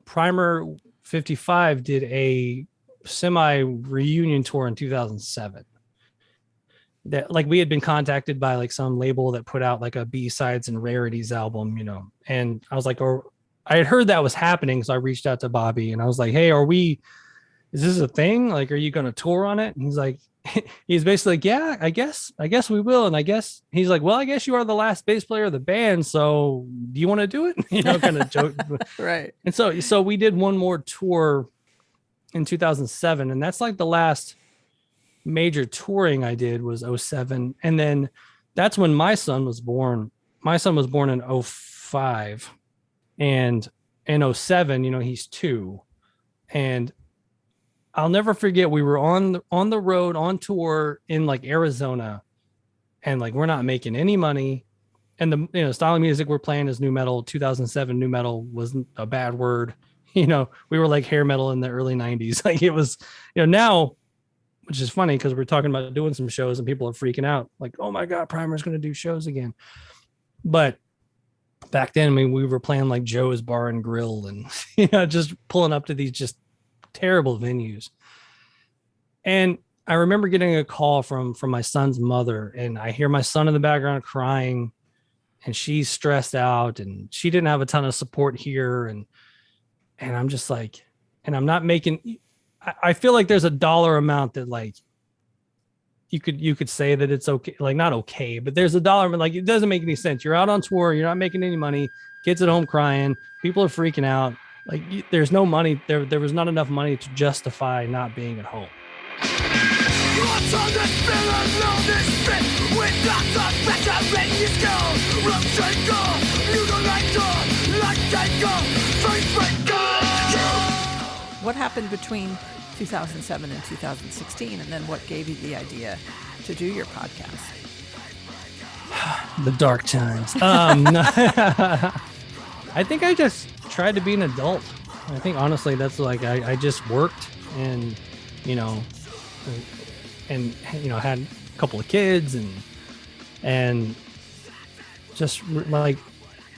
[SPEAKER 2] Primer 55 did a semi reunion tour in 2007. That like we had been contacted by like some label that put out like a B-sides and rarities album, and I was like, I had heard that was happening. So I reached out to Bobby and I was like, hey, is this a thing? Like, are you going to tour on it? And he's like, he's basically like, yeah, I guess we will. And I guess he's like, well, I guess you are the last bass player of the band. So do you want to do it? Kind of joke.
[SPEAKER 1] Right.
[SPEAKER 2] And so we did one more tour in 2007. And that's like the last major touring I did was 2007. And then that's when my son was born. My son was born in 2005. And in 07, he's 2. And I'll never forget, we were on the road on tour in like Arizona, and like we're not making any money. And the style of music we're playing is new metal. 2007 new metal wasn't a bad word. We were like hair metal in the early 90s. Like it was, now, which is funny because we're talking about doing some shows and people are freaking out like, oh my God, Primer's going to do shows again. But back then, I mean, we were playing like Joe's Bar and Grill and, just pulling up to these just terrible venues. And I remember getting a call from my son's mother, and I hear my son in the background crying, and she's stressed out, and she didn't have a ton of support here. And I'm just like, and I'm not making, I feel like there's a dollar amount that like, you could say that it's okay, like not okay, but there's a dollar amount, like it doesn't make any sense. You're out on tour, you're not making any money, kids at home crying, people are freaking out. Like there's no money, there was not enough money to justify not being at home.
[SPEAKER 1] What happened between 2007 and 2016, and then what gave you the idea to do your podcast?
[SPEAKER 2] The dark times. I think I just tried to be an adult. I think honestly that's like I just worked and had a couple of kids and just like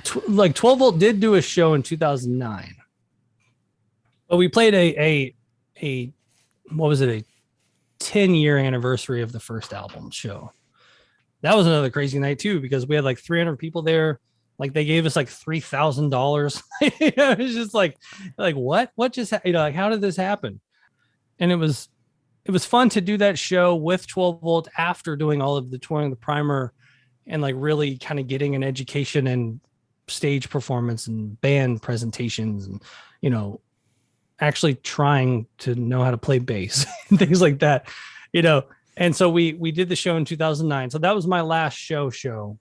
[SPEAKER 2] 12 Volt did do a show in 2009, but we played a what was it, a 10-year anniversary of the first album show. That was another crazy night too, because we had like 300 people there. Like they gave us like $3,000. It was just like what just like how did this happen? And it was fun to do that show with 12 Volt after doing all of the touring, the Primer, and like really kind of getting an education and stage performance and band presentations and actually trying to know how to play bass and things like that, And so we did the show in 2009. So that was my last show.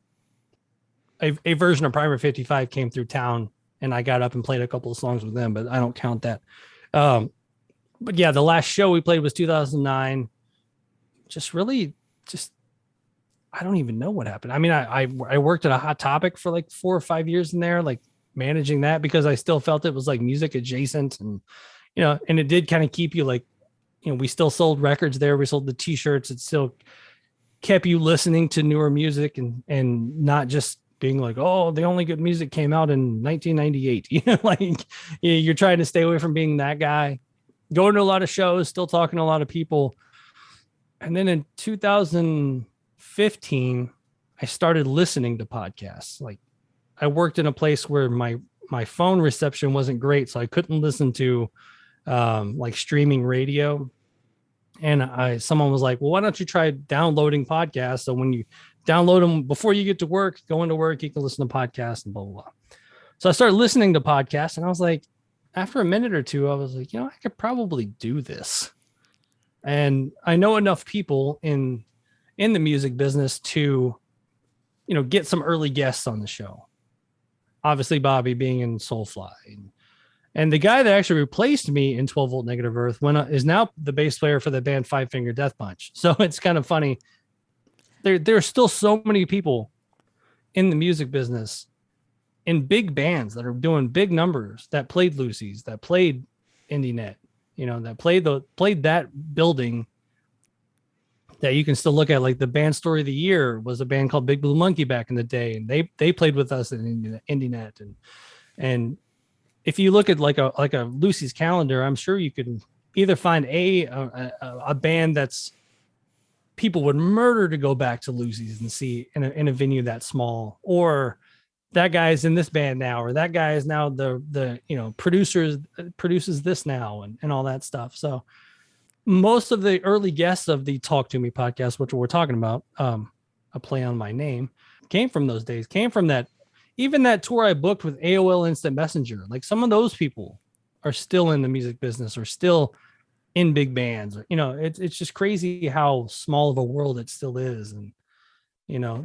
[SPEAKER 2] A version of Primer 55 came through town, and I got up and played a couple of songs with them, but I don't count that. But yeah, the last show we played was 2009. I don't even know what happened. I mean, I worked at a Hot Topic for like 4 or 5 years in there, like managing that, because I still felt it was like music adjacent, and and it did kind of keep you like, we still sold records there. We sold the t-shirts. It still kept you listening to newer music and not just being like, oh, the only good music came out in 1998. Like you're trying to stay away from being that guy, going to a lot of shows, still talking to a lot of people. And then in 2015, I started listening to podcasts. Like I worked in a place where my phone reception wasn't great, so I couldn't listen to like streaming radio. And someone was like, well, why don't you try downloading podcasts? So when you download them before you get to work, go into work, you can listen to podcasts and blah, blah, blah. So I started listening to podcasts, and I was like, after a minute or two, I was like, I could probably do this. And I know enough people in the music business to, get some early guests on the show. Obviously, Bobby being in Soulfly. And the guy that actually replaced me in 12 Volt Negative Earth is now the bass player for the band Five Finger Death Punch. So it's kind of funny. There are still so many people in the music business in big bands that are doing big numbers, that played Lucy's, that played IndieNet, that played that building, that you can still look at. Like the band story of the year was a band called Big Blue Monkey back in the day, and they played with us in IndieNet. And if you look at like a Lucy's calendar, I'm sure you could either find a band that's people would murder to go back to Lucy's and see in a venue that small, or that guy's in this band now, or that guy is now the produces this now and all that stuff. So most of the early guests of the Talk Toomey podcast, which we're talking about, a play on my name, came from those days, came from that. Even that tour I booked with AOL Instant Messenger, like some of those people are still in the music business or still in big bands. It's just crazy how small of a world it still is. And,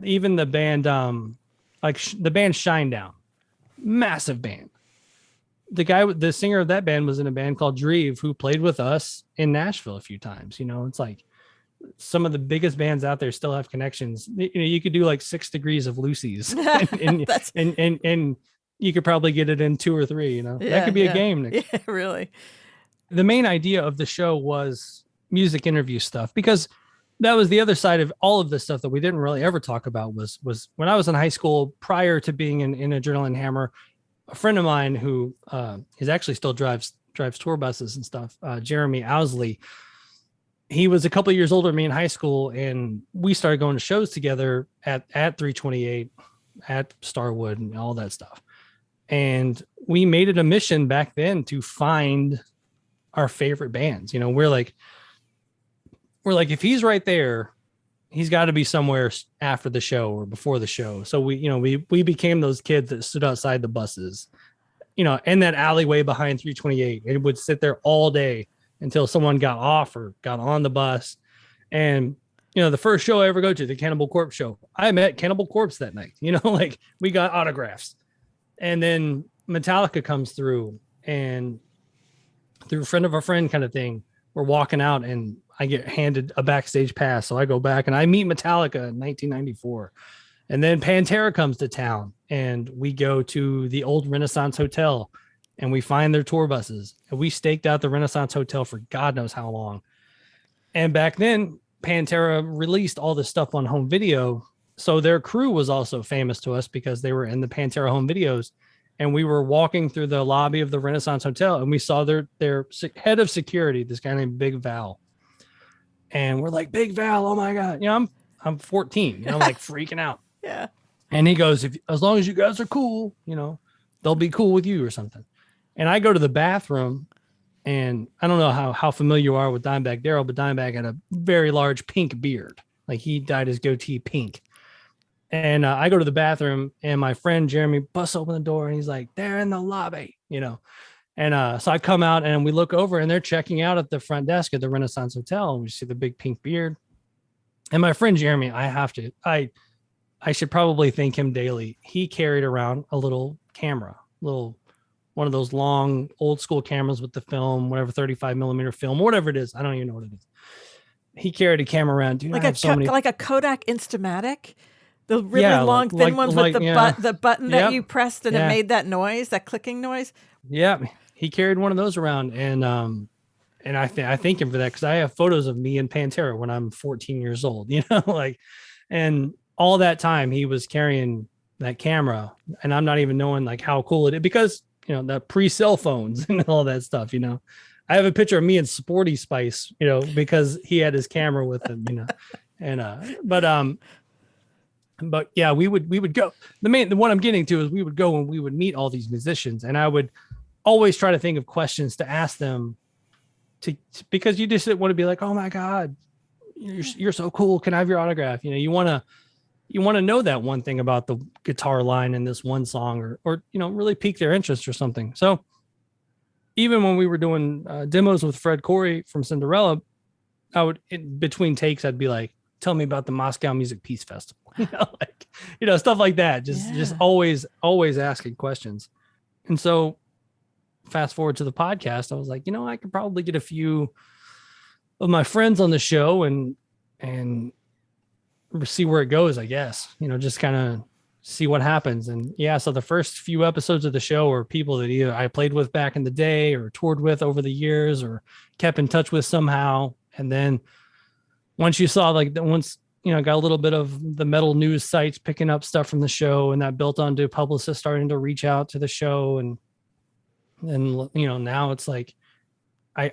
[SPEAKER 2] even the band, the band Shinedown, massive band, the singer of that band was in a band called Dreve, who played with us in Nashville a few times. It's like some of the biggest bands out there still have connections. You could do like 6 Degrees of Lucy's and you could probably get it in 2 or 3, that could be a game. Nick.
[SPEAKER 1] Yeah, really.
[SPEAKER 2] The main idea of the show was music interview stuff, because that was the other side of all of this stuff that we didn't really ever talk about was when I was in high school, prior to being in Adrenaline Hammer, a friend of mine who is actually still drives tour buses and stuff, Jeremy Owsley, he was a couple of years older than me in high school, and we started going to shows together at 328, at Starwood and all that stuff. And we made it a mission back then to find our favorite bands. We're like, if he's right there, he's got to be somewhere after the show or before the show. So we became those kids that stood outside the buses, in that alleyway behind 328, and would sit there all day until someone got off or got on the bus. And, the first show I ever go to, the Cannibal Corpse show, I met Cannibal Corpse that night, like we got autographs. And then Metallica comes through, and through a friend of a friend kind of thing, we're walking out and I get handed a backstage pass. So I go back and I meet Metallica in 1994. And then Pantera comes to town, and we go to the old Renaissance Hotel, and we find their tour buses, and we staked out the Renaissance Hotel for God knows how long. And back then, Pantera released all this stuff on home video. So their crew was also famous to us because they were in the Pantera home videos. And we were walking through the lobby of the Renaissance Hotel, and we saw their head of security, this guy named Big Val. And we're like, Big Val, oh my God. I'm 14, I'm like freaking out.
[SPEAKER 1] Yeah.
[SPEAKER 2] And he goes, as long as you guys are cool, they'll be cool with you or something. And I go to the bathroom, and I don't know how familiar you are with Dimebag Darrell, but Dimebag had a very large pink beard. Like, he dyed his goatee pink. And I go to the bathroom, and my friend Jeremy busts open the door, and he's like, they're in the lobby, And so I come out, and we look over, and they're checking out at the front desk at the Renaissance Hotel. And we see the big pink beard. And my friend Jeremy, I should probably thank him daily. He carried around a little camera, one of those long old school cameras with the film, whatever, 35 millimeter film, whatever it is. I don't even know what it is. He carried a camera around. Dude,
[SPEAKER 1] like a Kodak Instamatic, the really long, thin ones with the button that you pressed and it made that noise, that clicking noise.
[SPEAKER 2] Yeah, he carried one of those around, and I thank him for that, because I have photos of me and Pantera when I'm 14 years old. And all that time he was carrying that camera, and I'm not even knowing like how cool it is, because the pre-cell phones and all that stuff. I have a picture of me and Sporty Spice, because he had his camera with him. And but yeah, we would go. What I'm getting to is we would go and we would meet all these musicians, and I would always try to think of questions to ask them, because you just want to be like, oh my God, you're so cool. Can I have your autograph? You want to know that one thing about the guitar line in this one song, or really pique their interest or something. So even when we were doing demos with Fred Coury from Cinderella, I would, between takes, I'd be like, tell me about the Moscow Music Peace Festival, stuff like that. Just always asking questions. And so fast forward to the podcast, I was like, I could probably get a few of my friends on the show and see where it goes, I guess, just kind of see what happens. And so the first few episodes of the show are people that either I played with back in the day or toured with over the years or kept in touch with somehow. And then once you saw got a little bit of the metal news sites picking up stuff from the show, and that built onto publicists starting to reach out to the show. And now it's like, I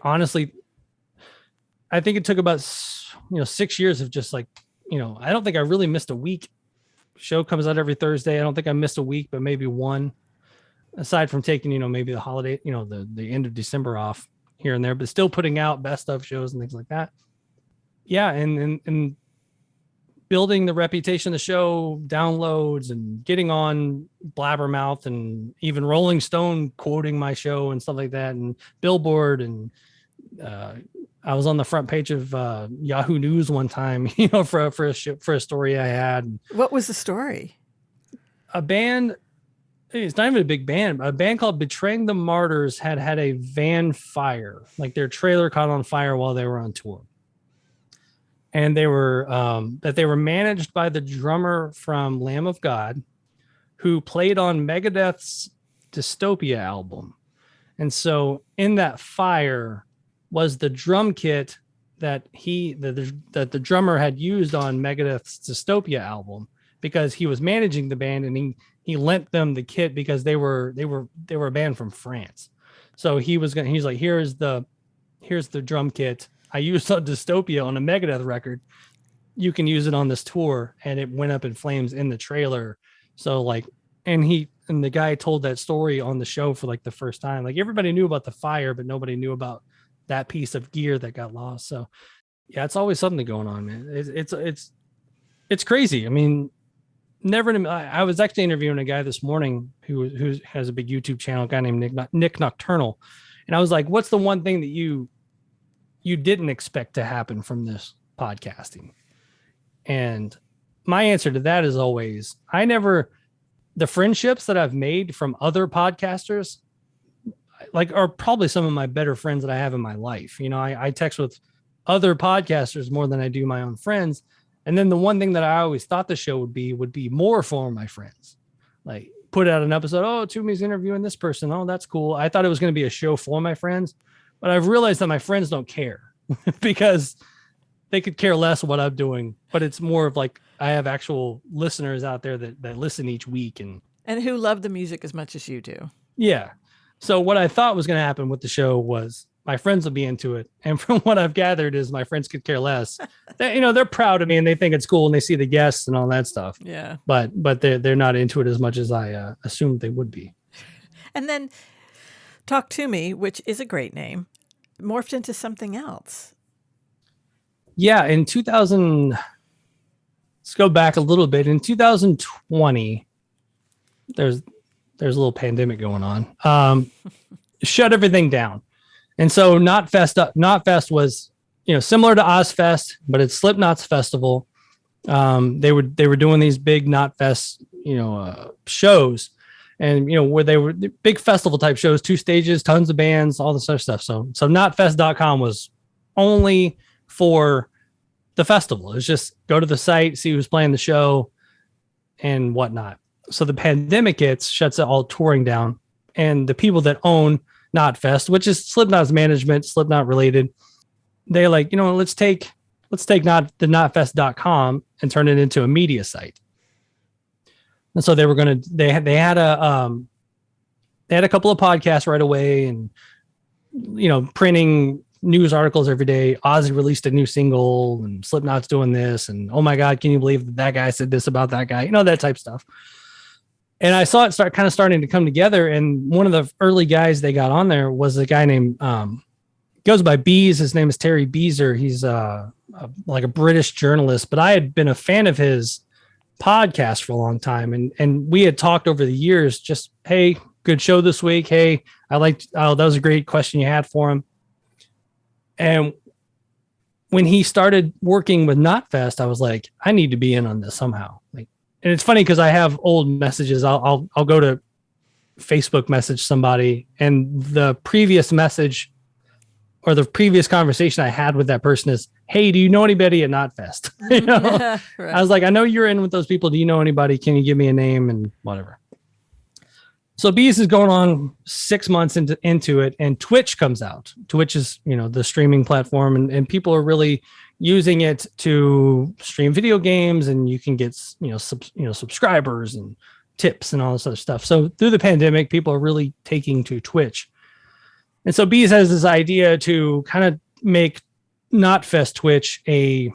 [SPEAKER 2] think it took about 6 years of just like, I don't think I really missed a week. Show comes out every Thursday. I don't think I missed a week, but maybe one, aside from taking, maybe the holiday, the end of December off here and there, but still putting out best of shows and things like that. Yeah. And building the reputation of the show, downloads, and getting on Blabbermouth, and even Rolling Stone quoting my show and stuff like that, and Billboard, and I was on the front page of Yahoo News one time, for a story I had.
[SPEAKER 1] What was the story?
[SPEAKER 2] A band, it's not even a big band. A band called Betraying the Martyrs had a van fire, like their trailer caught on fire while they were on tour. And they were managed by the drummer from Lamb of God, who played on Megadeth's Dystopia album. And so in that fire was the drum kit that the drummer had used on Megadeth's Dystopia album, because he was managing the band, and he lent them the kit because they were a band from France. So he's like, here's the drum kit I used on Dystopia on a Megadeth record. You can use it on this tour. And it went up in flames in the trailer. So like, and the guy told that story on the show for like the first time. Like, everybody knew about the fire, but nobody knew about that piece of gear that got lost. So yeah, it's always something going on, man. It's crazy. I mean, I was actually interviewing a guy this morning who has a big YouTube channel, a guy named Nick Nocturnal. And I was like, what's the one thing that you didn't expect to happen from this podcasting? And my answer to that is always, the friendships that I've made from other podcasters, like, are probably some of my better friends that I have in my life. You know, I text with other podcasters more than I do my own friends. And then the one thing that I always thought the show would be more for my friends. Like, put out an episode, oh, Toomey's interviewing this person. Oh, that's cool. I thought it was going to be a show for my friends, but I've realized that my friends don't care because they could care less what I'm doing. But it's more of like, I have actual listeners out there that listen each week and
[SPEAKER 1] who love the music as much as you do.
[SPEAKER 2] Yeah. So what I thought was going to happen with the show was my friends will be into it. And from what I've gathered is my friends could care less. They're proud of me and they think it's cool and they see the guests and all that stuff.
[SPEAKER 1] Yeah.
[SPEAKER 2] But they're not into it as much as I assumed they would be.
[SPEAKER 1] And then Talk Toomey, which is a great name, morphed into something else.
[SPEAKER 2] Yeah. In 2000, let's go back a little bit. In 2020, there's a little pandemic going on. Shut everything down. And so Knotfest was, similar to Ozfest, but it's Slipknot's festival. They were doing these big Knotfest, shows, and where they were big festival type shows, 2 stages, tons of bands, all this other stuff. So knotfest.com was only for the festival. It was just go to the site, see who's playing the show and whatnot. So the pandemic shuts all touring down, and the people that own Knotfest, which is Slipknot's management, Slipknot related, they're like, let's take the knotfest.com and turn it into a media site. And so they had a couple of podcasts right away, and printing news articles every day. Ozzy released a new single and Slipknot's doing this, and oh my God, can you believe that guy said this about that guy? That type stuff. And I saw it starting to come together. And one of the early guys they got on there was a guy named, goes by Bees. His name is Terry Beezer. He's like a British journalist, but I had been a fan of his podcast for a long time. And we had talked over the years, just, hey, good show this week. Hey, that was a great question you had for him. And when he started working with Knotfest, I was like, I need to be in on this somehow. And it's funny because I have old messages. I'll go to Facebook message somebody, and the previous message or the previous conversation I had with that person is, hey, do you know anybody at Knotfest? Right. I was like, I know you're in with those people. Do you know anybody? Can you give me a name and whatever? So Bees is going on 6 months into it, and Twitch comes out. Twitch is, the streaming platform, and people are really using it to stream video games, and you can get, subscribers and tips and all this other stuff. So through the pandemic, people are really taking to Twitch. And so Bees has this idea to kind of make Knotfest Twitch a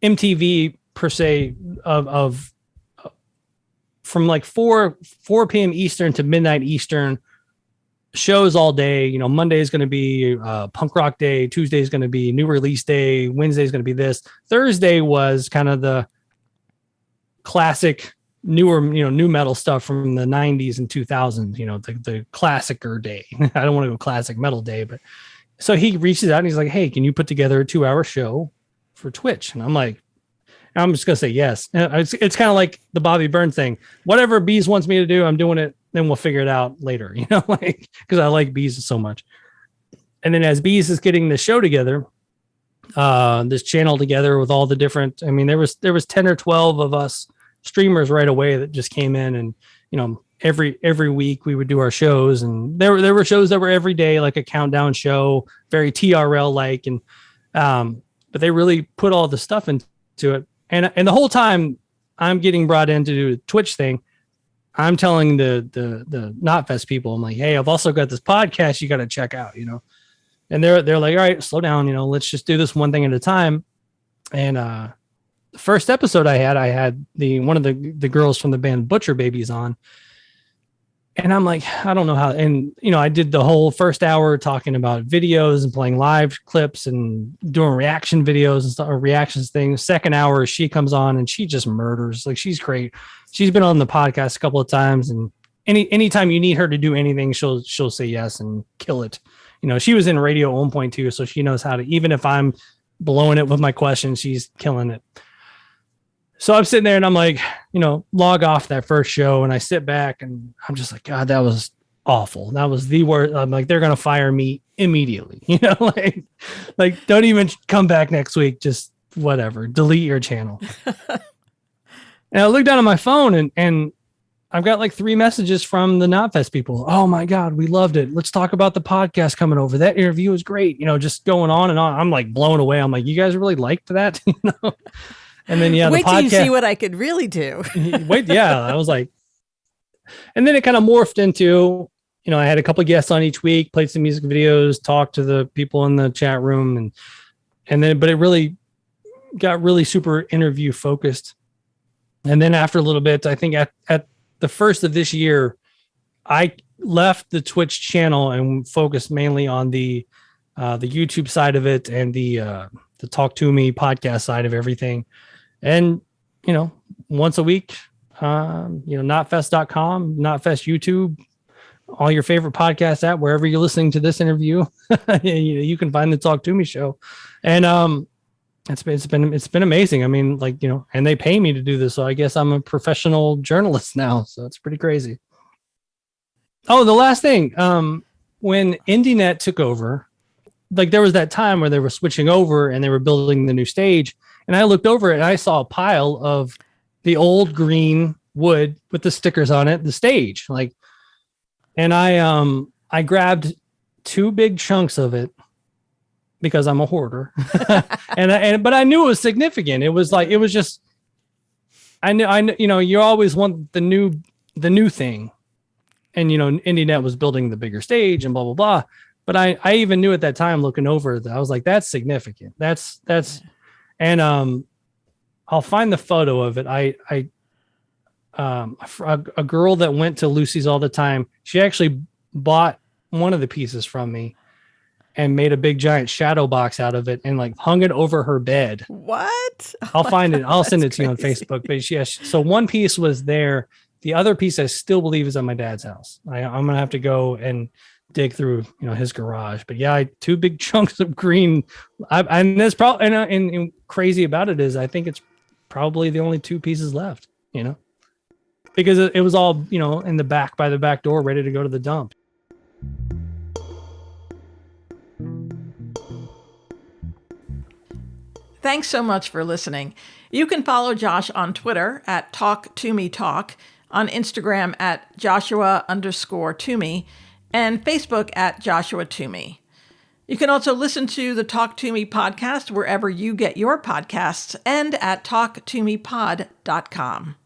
[SPEAKER 2] MTV per se of from like 4 p.m. Eastern to midnight Eastern, shows all day. Monday is going to be punk rock day. Tuesday is going to be new release day. Wednesday is going to be this. Thursday was kind of the classic newer, new metal stuff from the 90s and 2000s, the classicer day. I don't want to go classic metal day, but so he reaches out and he's like, hey, can you put together a 2-hour show for Twitch? And I'm like, I'm just going to say yes. It's kind of like the Bobby Byrne thing. Whatever Bees wants me to do, I'm doing it then we'll figure it out later, like, because I like Bees so much. And then as Bees is getting the show together, this channel together with all the different, I mean, there was 10 or 12 of us streamers right away that just came in, and, every week we would do our shows, and there were shows that were every day, like a countdown show, very TRL like, and but they really put all the stuff into it. And the whole time I'm getting brought in to do the Twitch thing, I'm telling the Knotfest people, I'm like, hey, I've also got this podcast you got to check out, and they're like, all right, slow down, let's just do this one thing at a time. And the first episode I had one of the girls from the band Butcher Babies on. And I'm like, I don't know how. And, I did the whole first hour talking about videos and playing live clips and doing reaction videos and stuff, or reactions things. Second hour, she comes on and she just murders. Like, she's great. She's been on the podcast a couple of times, and anytime you need her to do anything, she'll say yes and kill it. She was in radio at 1.2, so she knows how to, even if I'm blowing it with my questions, she's killing it. So I'm sitting there and I'm like, log off that first show, and I sit back and I'm just like, God, that was awful. That was the worst. I'm like, they're going to fire me immediately, like don't even come back next week. Just whatever, delete your channel. And I look down at my phone and I've got like 3 messages from the Knotfest people. Oh my God, we loved it. Let's talk about the podcast coming over. That interview was great. Just going on and on. I'm like blown away. I'm like, you guys really liked that? And then,
[SPEAKER 4] wait
[SPEAKER 2] the podcast,
[SPEAKER 4] till you see what I could really do.
[SPEAKER 2] I was like, and then it kind of morphed into, I had a couple of guests on each week, played some music videos, talked to the people in the chat room, and then, but it really got really super interview focused. And then after a little bit, I think at the first of this year, I left the Twitch channel and focused mainly on the YouTube side of it and the Talk Toomey podcast side of everything. And, once a week, knotfest.com, Knotfest YouTube, all your favorite podcast app, wherever you're listening to this interview, you can find the Talk Toomey show. And it's been amazing. I mean, like, and they pay me to do this, so I guess I'm a professional journalist now. So it's pretty crazy. Oh, the last thing, when IndieNet took over, like there was that time where they were switching over and they were building the new stage. And I looked over it and I saw a pile of the old green wood with the stickers on it, the stage. Like, and I grabbed 2 big chunks of it because I'm a hoarder. but I knew it was significant. It was just, I knew, you always want the new thing. And, IndieNet was building the bigger stage and blah, blah, blah. But I even knew at that time, looking over that, I was like, that's significant. That's, and I'll find the photo of it. A girl that went to Lucy's all the time, she actually bought one of the pieces from me and made a big giant shadow box out of it and like hung it over her bed.
[SPEAKER 4] What?
[SPEAKER 2] I'll find it. I'll send it to you on Facebook. But yes, so one piece was there. The other piece I still believe is at my dad's house. I'm going to have to go and dig through, his garage. But yeah, 2 big chunks of green. And there's probably, and crazy about it is I think it's probably the only 2 pieces left, because it was all, in the back by the back door, ready to go to the dump.
[SPEAKER 1] Thanks so much for listening. You can follow Josh on Twitter at Talk Toomey Talk, on Instagram at Joshua_Toomey, and Facebook at Joshua Toomey. You can also listen to the Talk Toomey podcast wherever you get your podcasts and at talktoomeypod.com.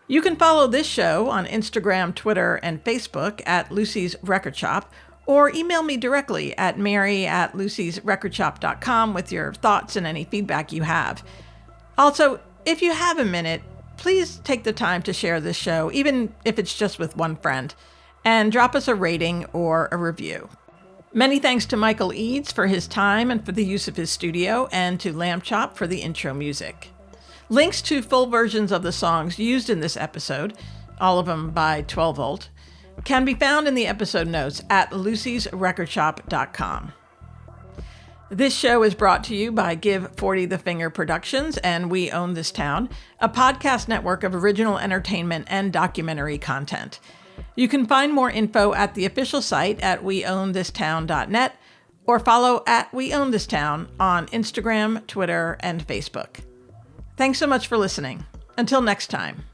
[SPEAKER 1] You can follow this show on Instagram, Twitter, and Facebook at Lucy's Record Shop, or email me directly at mary@lucy'srecordshop.com with your thoughts and any feedback you have. Also, if you have a minute, please take the time to share this show, even if it's just with one friend, and drop us a rating or a review. Many thanks to Michael Eads for his time and for the use of his studio, and to Lamb Chop for the intro music. Links to full versions of the songs used in this episode, all of them by 12 Volt, can be found in the episode notes at lucysrecordshop.com. This show is brought to you by Give 40 the Finger Productions and We Own This Town, a podcast network of original entertainment and documentary content. You can find more info at the official site at weownthistown.net or follow at We Own This Town on Instagram, Twitter, and Facebook. Thanks so much for listening. Until next time.